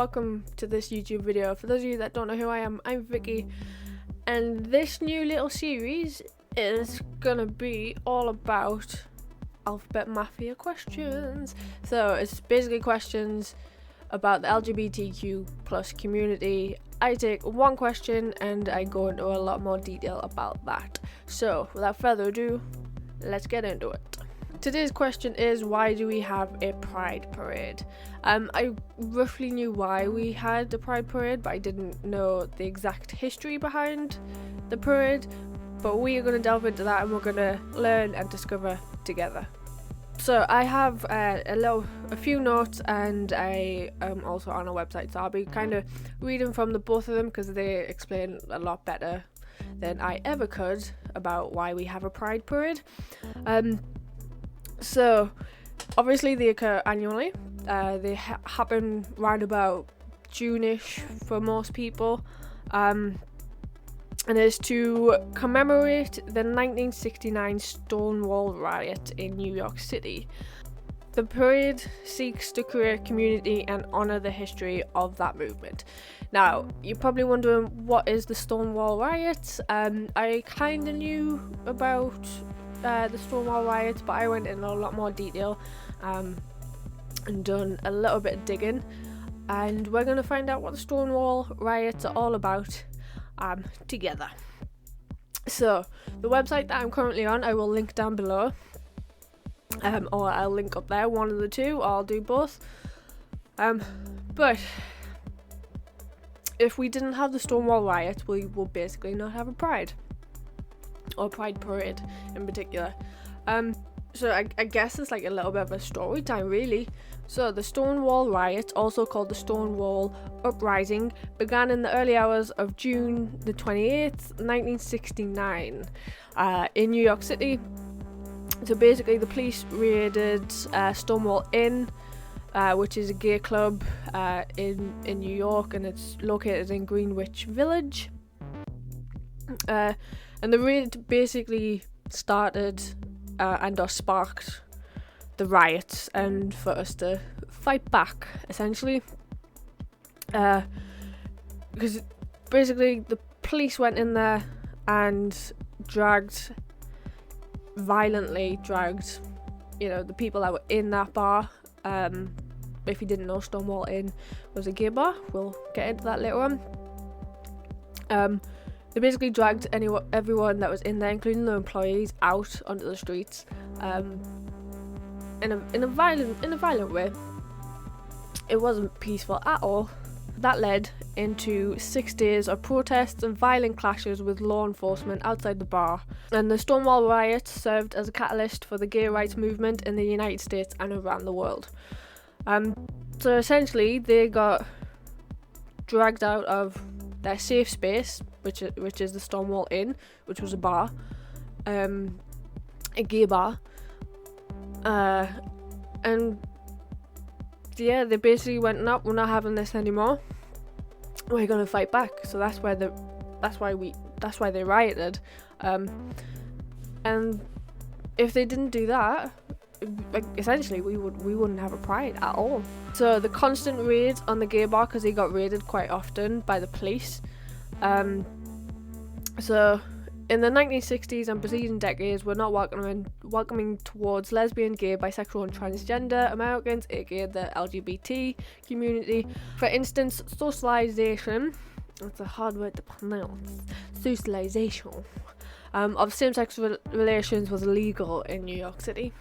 welcome to this YouTube video. For those of you that don't know who I am, I'm Vikki, and this new little series is gonna be all about Alphabet Mafia questions. So it's basically questions about the LGBTQ plus community. I take one question and I go into a lot more detail about that. So without further ado, let's get into it. Today's question is, why do we have a Pride Parade? I roughly knew why we had the Pride Parade, but I didn't know the exact history behind the parade. But we are going to delve into that and we're going to learn and discover together. So I have a few notes, and I am also on a website, so I'll be kind of reading from the both of them because they explain a lot better than I ever could about why we have a Pride Parade. So obviously they occur annually. They happen round about June-ish for most people, and it's to commemorate the 1969 Stonewall Riot in New York City. The parade seeks to create community and honour the history of that movement. Now, you're probably wondering, what is the Stonewall Riots? I kind of knew about the Stonewall Riots, but I went in a lot more detail and done a little bit of digging, and we're going to find out what the Stonewall Riots are all about together. So the website that I'm currently on, I will link down below, or I'll link up there, one of the two, or I'll do both. But if we didn't have the Stonewall Riots, we will basically not have a Pride, or Pride Parade in particular. So I guess it's like a little bit of a story time, really. So the Stonewall Riots, also called the Stonewall Uprising, began in the early hours of June the 28th, 1969, in New York City. So basically the police raided Stonewall Inn, which is a gay club in New York, and it's located in Greenwich Village. And the raid basically started and sparked the riots, and for us to fight back, essentially. Because basically the police went in there and violently dragged, the people that were in that bar. If you didn't know, Stonewall Inn was a gay bar. We'll get into that later on. They basically dragged everyone that was in there, including the employees, out onto the streets, in a violent way. It wasn't peaceful at all. That led into 6 days of protests and violent clashes with law enforcement outside the bar. And the Stonewall Riots served as a catalyst for the gay rights movement in the United States and around the world. So essentially, they got dragged out of their safe space, which is the Stonewall Inn, which was a bar, a gay bar, and yeah, they basically went, "No, we're not having this anymore. We're gonna fight back." So that's why they rioted, and if they didn't do that, essentially we wouldn't have a pride at all. So the constant raids on the gay bar, because they got raided quite often by the police. So in the 1960s and preceding decades, we're not welcoming towards lesbian, gay, bisexual and transgender Americans, aka the LGBT community. For instance, socialization, that's a hard word to pronounce, socialization of same-sex relations was illegal in New York City.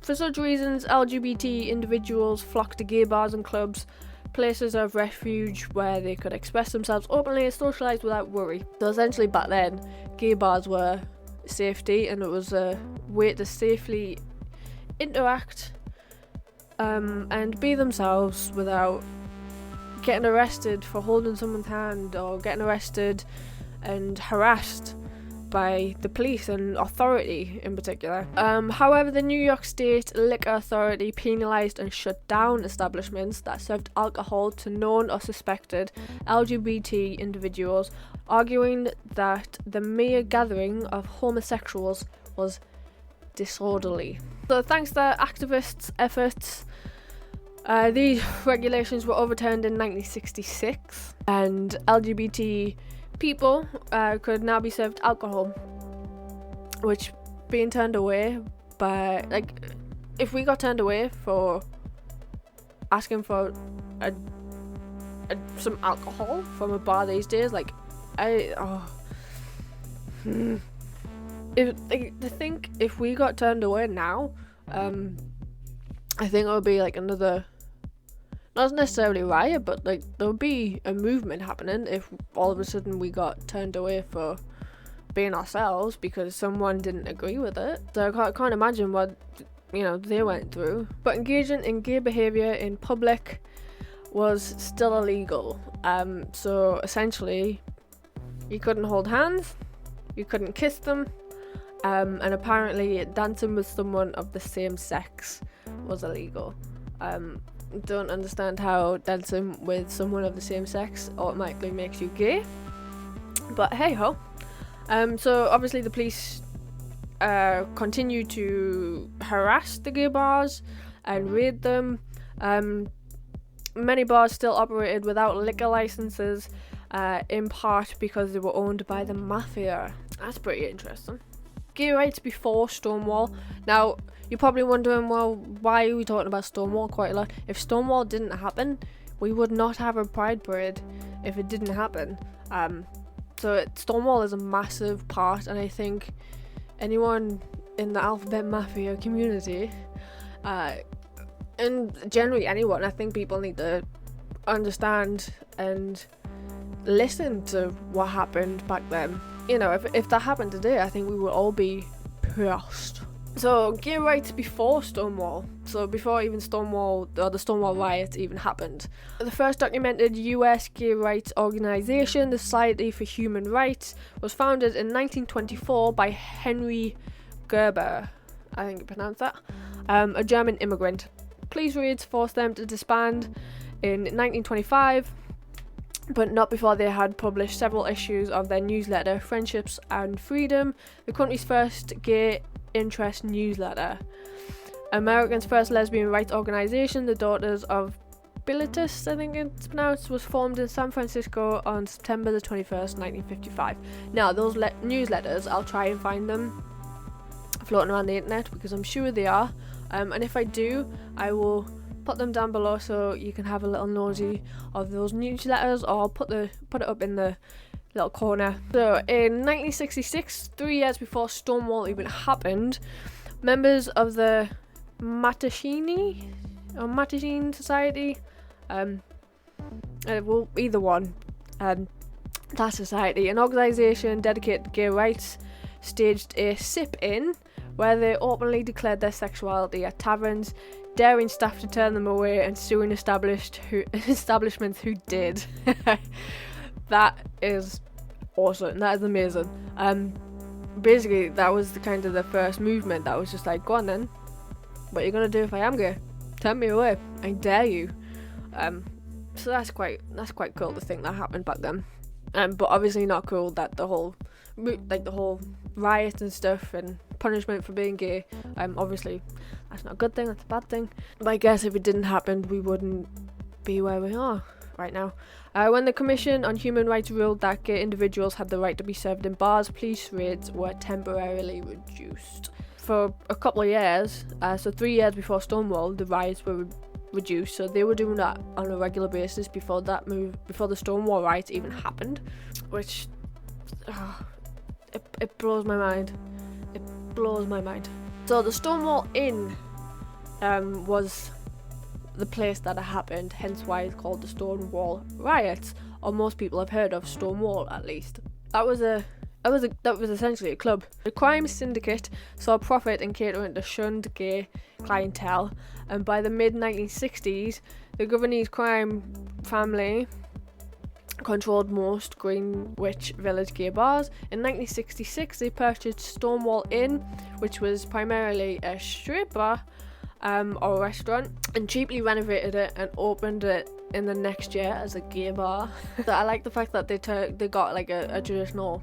For such reasons, LGBT individuals flocked to gay bars and clubs, places of refuge where they could express themselves openly and socialise without worry. So essentially back then, gay bars were safety, and it was a way to safely interact and be themselves without getting arrested for holding someone's hand, or getting arrested and harassed by the police and authority in particular. However, the New York State Liquor Authority penalised and shut down establishments that served alcohol to known or suspected LGBT individuals, arguing that the mere gathering of homosexuals was disorderly. So thanks to activists' efforts, These regulations were overturned in 1966, and LGBT people could now be served alcohol, which being turned away by, like, if we got turned away for asking for some alcohol from a bar these days, like, if we got turned away now, I think it would be like another, not necessarily riot, but like there would be a movement happening if all of a sudden we got turned away for being ourselves because someone didn't agree with it. So I can't imagine what, you know, they went through. But engaging in gay behaviour in public was still illegal. So essentially, you couldn't hold hands, you couldn't kiss them, and apparently dancing with someone of the same sex was illegal. Don't understand how dancing with someone of the same sex automatically makes you gay, but hey ho. So obviously the police continue to harass the gay bars and raid them. Many bars still operated without liquor licenses, in part because they were owned by the Mafia. That's pretty interesting. Gay rights before Stonewall. Now, you're probably wondering, well, why are we talking about Stonewall quite a lot? If Stonewall didn't happen, we would not have a pride parade if it didn't happen. Stonewall is a massive part, and I think anyone in the Alphabet Mafia community, and generally anyone, I think people need to understand and listen to what happened back then. You know, if that happened today, I think we would all be pissed. So, gay rights before Stonewall. So, before even Stonewall, or the Stonewall Riots even happened. The first documented US gay rights organization, the Society for Human Rights, was founded in 1924 by Henry Gerber, I think you pronounce that, a German immigrant. Police raids forced them to disband in 1925, but not before they had published several issues of their newsletter, Friendships and Freedom, the country's first gay interest newsletter. America's first lesbian rights organization, the Daughters of Bilitis, I think it's pronounced, was formed in San Francisco on September the 21st, 1955. Now, those newsletters, I'll try and find them floating around the internet because I'm sure they are. And if I do, I will put them down below so you can have a little nosy of those newsletters, or I'll put it up in the little corner. So in 1966, 3 years before Stonewall even happened, members of the Mattachine Society, well, either one, that society, an organisation dedicated to gay rights, staged a sip-in where they openly declared their sexuality at taverns, daring staff to turn them away and suing establishments who did. That is awesome. That is amazing. Basically, that was the first movement that was just like, go on then. What are you gonna do if I am gay? Turn me away. I dare you. So that's quite cool to think that happened back then. But obviously not cool that the whole riot and stuff and punishment for being gay, obviously that's not a good thing, that's a bad thing. But I guess if it didn't happen, we wouldn't be where we are right now. When the Commission on Human Rights ruled that gay individuals had the right to be served in bars, police raids were temporarily reduced. For a couple of years, so 3 years before Stonewall, the riots were reduced, so they were doing that on a regular basis before the Stonewall riots even happened, which it blows my mind. It blows my mind. So the Stonewall Inn was the place that it happened, hence why it's called the Stonewall Riots, or most people have heard of Stonewall at least. That was essentially a club. The crime syndicate saw profit in catering to shunned gay clientele, and by the mid-1960s, the Governor's crime family controlled most Greenwich Village gay bars. In 1966, they purchased Stonewall Inn, which was primarily a strip bar or restaurant, and cheaply renovated it and opened it in the next year as a gay bar. So I like the fact that they got like a traditional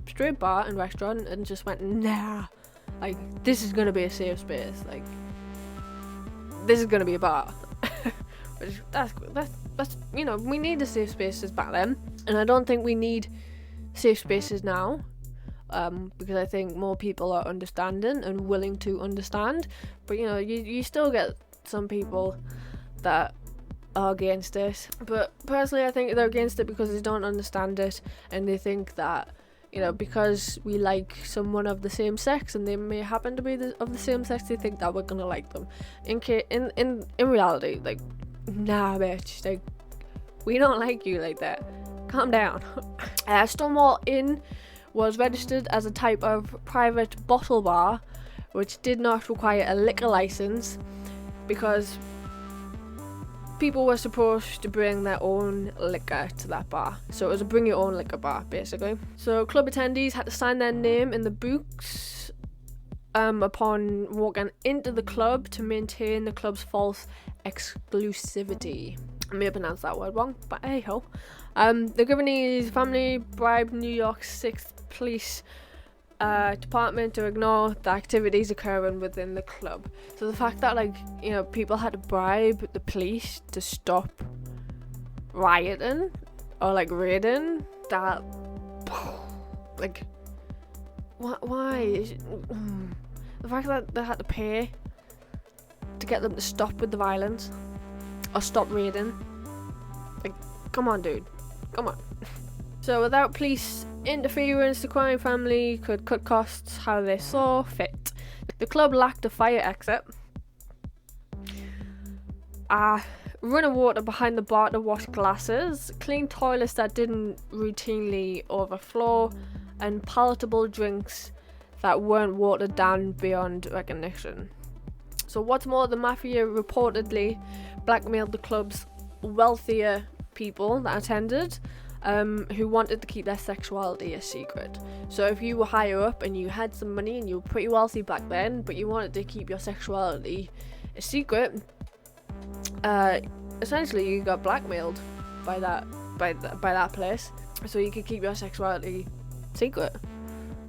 strip bar and restaurant and just went, nah, like, this is gonna be a safe space, like, this is gonna be a bar. That's you know, we needed safe spaces back then, and I don't think we need safe spaces now, because I think more people are understanding and willing to understand. But you know, you still get some people that are against it. But personally, I think they're against it because they don't understand it, and they think that, you know, because we like someone of the same sex and they may happen to be of the same sex, they think that we're gonna like them. In reality, like, nah, bitch, like, we don't like you like that. Calm down. Stonewall Inn was registered as a type of private bottle bar, which did not require a liquor license, because people were supposed to bring their own liquor to that bar. So it was a bring your own liquor bar, basically. So club attendees had to sign their name in the books upon walking into the club to maintain the club's false exclusivity. I may have pronounced that word wrong, but hey ho. The Governor's family bribed New York's 6th Police Department to ignore the activities occurring within the club. So the fact that, like, you know, people had to bribe the police to stop rioting or like raiding, that, like, why? The fact that they had to pay to get them to stop with the violence or stop raiding, like, come on, dude, come on. So without police interference, the crime family could cut costs how they saw fit. The club lacked a fire exit, running water behind the bar to wash glasses, clean toilets that didn't routinely overflow, and palatable drinks that weren't watered down beyond recognition. So what's more, the Mafia reportedly blackmailed the club's wealthier people that attended, who wanted to keep their sexuality a secret. So if you were higher up and you had some money and you were pretty wealthy back then, but you wanted to keep your sexuality a secret, essentially you got blackmailed by that place, so you could keep your sexuality secret.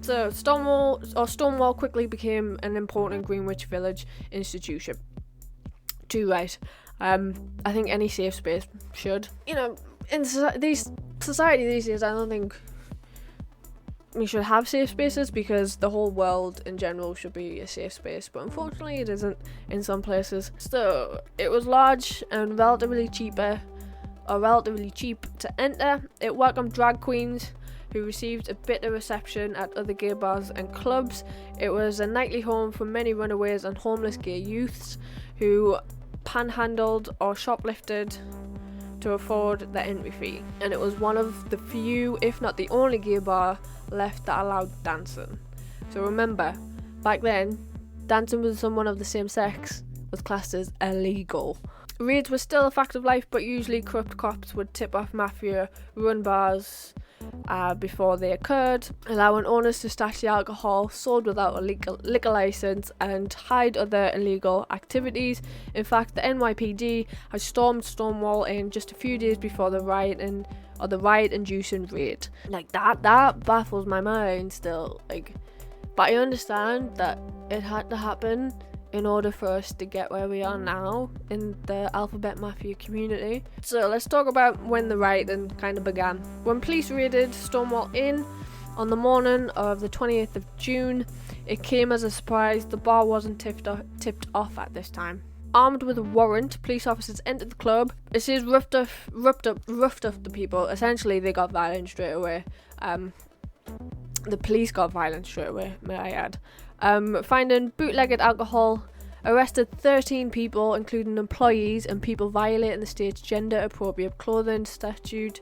So Stonewall quickly became an important Greenwich Village institution. Too right. I think any safe space should. You know, in society these days, I don't think we should have safe spaces, because the whole world in general should be a safe space, but unfortunately it isn't in some places. So it was large and relatively cheap to enter. It welcomed drag queens who received a better reception at other gay bars and clubs. It was a nightly home for many runaways and homeless gay youths who panhandled or shoplifted to afford the entry fee, and it was one of the few, if not the only, gay bar left that allowed dancing. So remember, back then, dancing with someone of the same sex was classed as illegal. Raids were still a fact of life, but usually corrupt cops would tip off Mafia-run bars before they occurred, allowing owners to stash the alcohol sold without a liquor license and hide other illegal activities. In fact, the NYPD had stormed Stonewall Inn just a few days before the riot-inducing raid. Like, that baffles my mind still. Like, but I understand that it had to happen in order for us to get where we are now in the Alphabet Mafia community. So let's talk about when the rioting kind of began. When police raided Stonewall Inn on the morning of the 28th of June, it came as a surprise the bar wasn't tipped off at this time. Armed with a warrant, police officers entered the club. It says roughed up the people. Essentially, they got violent straight away. The police got violent straight away, may I add. Finding bootlegged alcohol, arrested 13 people, including employees and people violating the state's gender-appropriate clothing statute.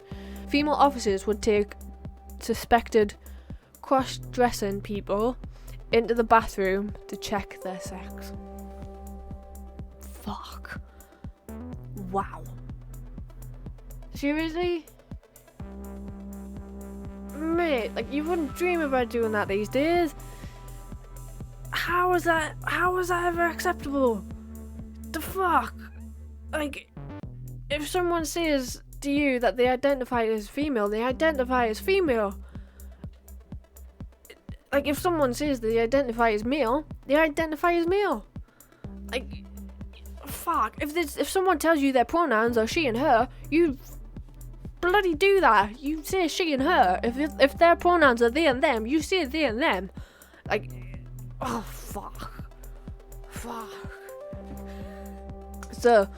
Female officers would take suspected cross-dressing people into the bathroom to check their sex. Fuck. Wow. Seriously? Mate, like, you wouldn't dream about doing that these days. How is that ever acceptable? The fuck? Like, if someone says to you that they identify as female, they identify as female. Like, if someone says they identify as male, they identify as male. Like, fuck, if someone tells you their pronouns are she and her, you bloody do that. You say she and her. If their pronouns are they and them, you say they and them. Like, oh fuck. So,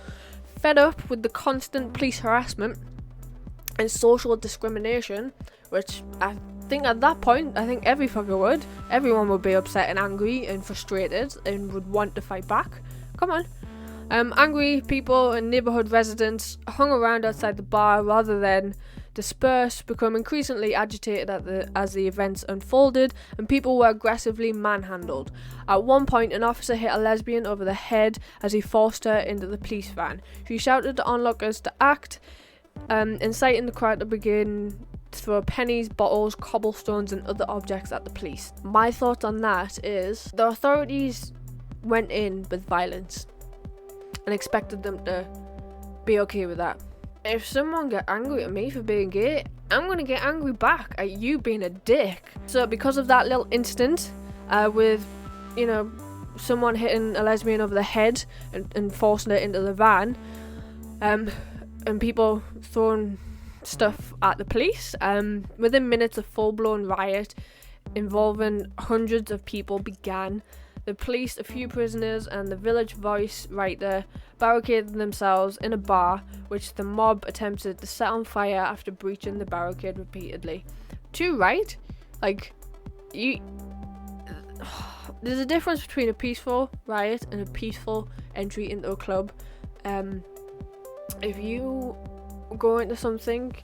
fed up with the constant police harassment and social discrimination, which I think at that point, I think every fucker would. Everyone would be upset and angry and frustrated and would want to fight back. Come on. Angry people and neighbourhood residents hung around outside the bar rather than disperse, become increasingly agitated as the events unfolded, and people were aggressively manhandled. At one point, an officer hit a lesbian over the head as he forced her into the police van. She shouted to onlookers to act, inciting the crowd to begin to throw pennies, bottles, cobblestones and other objects at the police. My thoughts on that is the authorities went in with violence and expected them to be okay with that. If someone get angry at me for being gay, I'm gonna get angry back at you being a dick. So because of that little incident, with, you know, someone hitting a lesbian over the head and forcing her into the van, and people throwing stuff at the police, within minutes a full-blown riot involving hundreds of people began. The police, a few prisoners, and the Village Voice writer barricaded themselves in a bar, which the mob attempted to set on fire after breaching the barricade repeatedly. Too right? Like, there's a difference between a peaceful riot and a peaceful entry into a club. If you go into something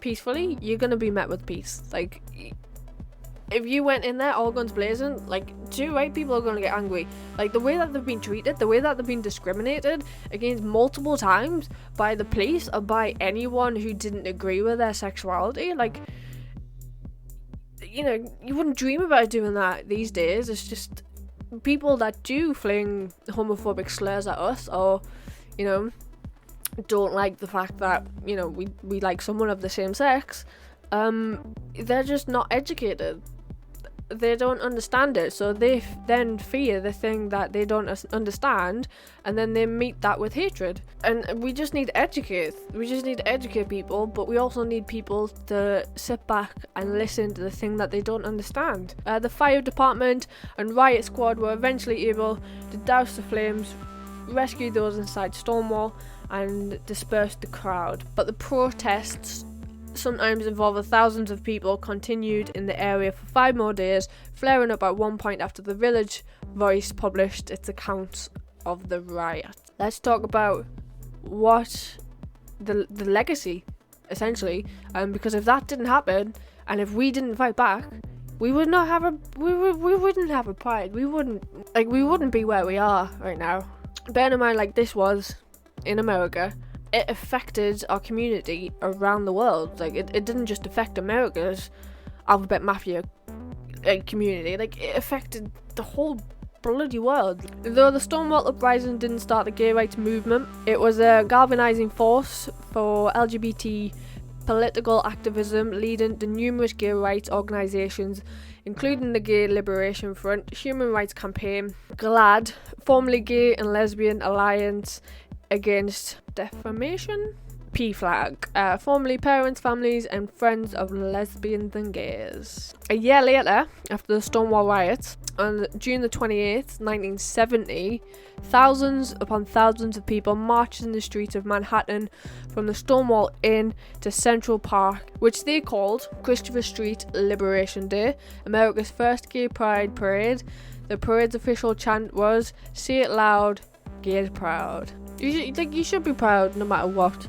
peacefully, you're gonna be met with peace. Like, if you went in there all guns blazing, like, two white people are going to get angry. Like, the way that they've been treated, the way that they've been discriminated against multiple times by the police or by anyone who didn't agree with their sexuality, like, you know, you wouldn't dream about doing that these days. It's just people that do fling homophobic slurs at us, or, you know, don't like the fact that, you know, we like someone of the same sex, they're just not educated. They don't understand it, so they then fear the thing that they don't understand, and then they meet that with hatred. And we just need to educate. We just need to educate people, but we also need people to sit back and listen to the thing that they don't understand. The fire department and riot squad were eventually able to douse the flames, rescue those inside Stonewall, and disperse the crowd. But the protests, sometimes involving thousands of people, continued in the area for 5 more days, flaring up at one point after the Village Voice published its accounts of the riot. Let's talk about what the legacy, essentially, because if that didn't happen, and if we didn't fight back, we would not have we wouldn't have a pride. We wouldn't be where we are right now. Bear in mind, like, this was in America. It affected our community around the world. Like, it didn't just affect America's Alphabet Mafia community. Like, it affected the whole bloody world. Though the Stonewall Uprising didn't start the gay rights movement, it was a galvanizing force for LGBT political activism, leading to numerous gay rights organizations, including the Gay Liberation Front, Human Rights Campaign, GLAAD, formerly Gay and Lesbian Alliance Against Defamation, PFLAG, formerly Parents, Families and Friends of Lesbians and Gays. A year later, after the Stonewall Riots, on June the 28th, 1970, thousands upon thousands of people marched in the streets of Manhattan from the Stonewall Inn to Central Park, which they called Christopher Street Liberation Day, America's first gay pride parade. The parade's official chant was, "Say it loud, gay proud." You should be proud no matter what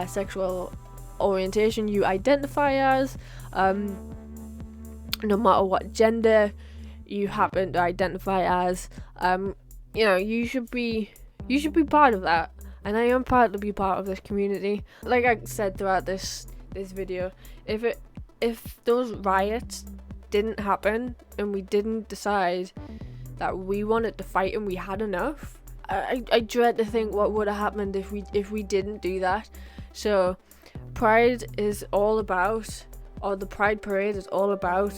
sexual orientation you identify as, no matter what gender you happen to identify as. You know, you should be proud of that, and I am proud to be part of this community. Like I said throughout this video, if those riots didn't happen and we didn't decide that we wanted to fight and we had enough, I dread to think what would have happened if we didn't do that. So Pride is all about, or the Pride Parade is all about,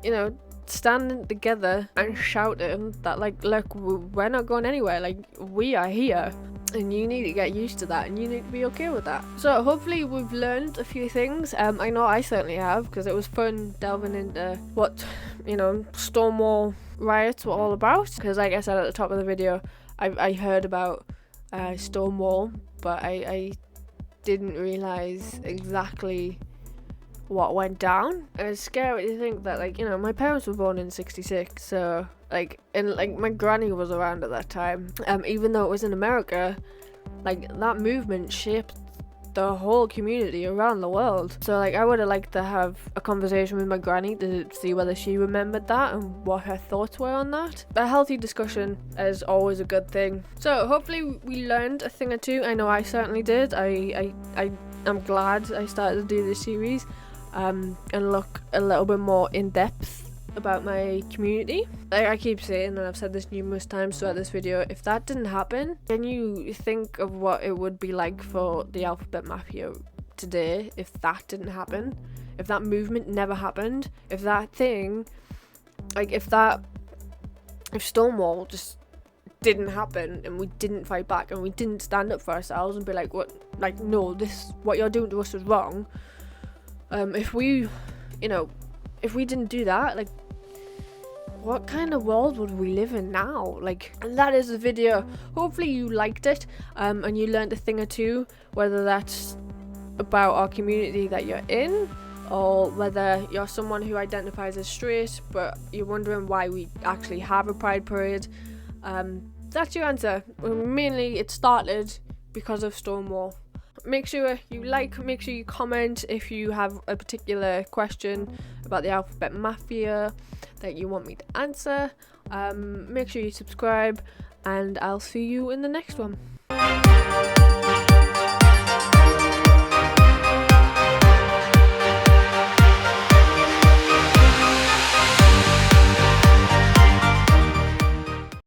you know, standing together and shouting that, like, look, we're not going anywhere, like, we are here, and you need to get used to that, and you need to be okay with that. So hopefully we've learned a few things. I know I certainly have, because it was fun delving into what, you know, Stonewall Riots were all about, because like I said at the top of the video, I heard about Stonewall, but I didn't realise exactly what went down. It's scary to think that, like, you know, my parents were born in 66, so like, and like my granny was around at that time. Even though it was in America, like, that movement shaped the whole community around the world. So like, I would have liked to have a conversation with my granny to see whether she remembered that and what her thoughts were on that. A healthy discussion is always a good thing. So hopefully we learned a thing or two. I know I certainly did. I'm glad I started to do this series and look a little bit more in depth about my community. Like I keep saying, and I've said this numerous times throughout this video, if that didn't happen, can you think of what it would be like for the Alphabet Mafia today if that didn't happen? If that movement never happened? If that thing, like, if Stonewall just didn't happen and we didn't fight back and we didn't stand up for ourselves and be like, what, like, no, this, what you're doing to us is wrong. If we, you know, if we didn't do that, like, what kind of world would we live in now? Like, and that is the video. Hopefully you liked it, and you learned a thing or two, whether that's about our community that you're in, or whether you're someone who identifies as straight but you're wondering why we actually have a pride parade. That's your answer. Mainly it started because of Stonewall. Make sure you like, make sure you comment if you have a particular question about the Alphabet Mafia that you want me to answer. Make sure you subscribe, and I'll see you in the next one.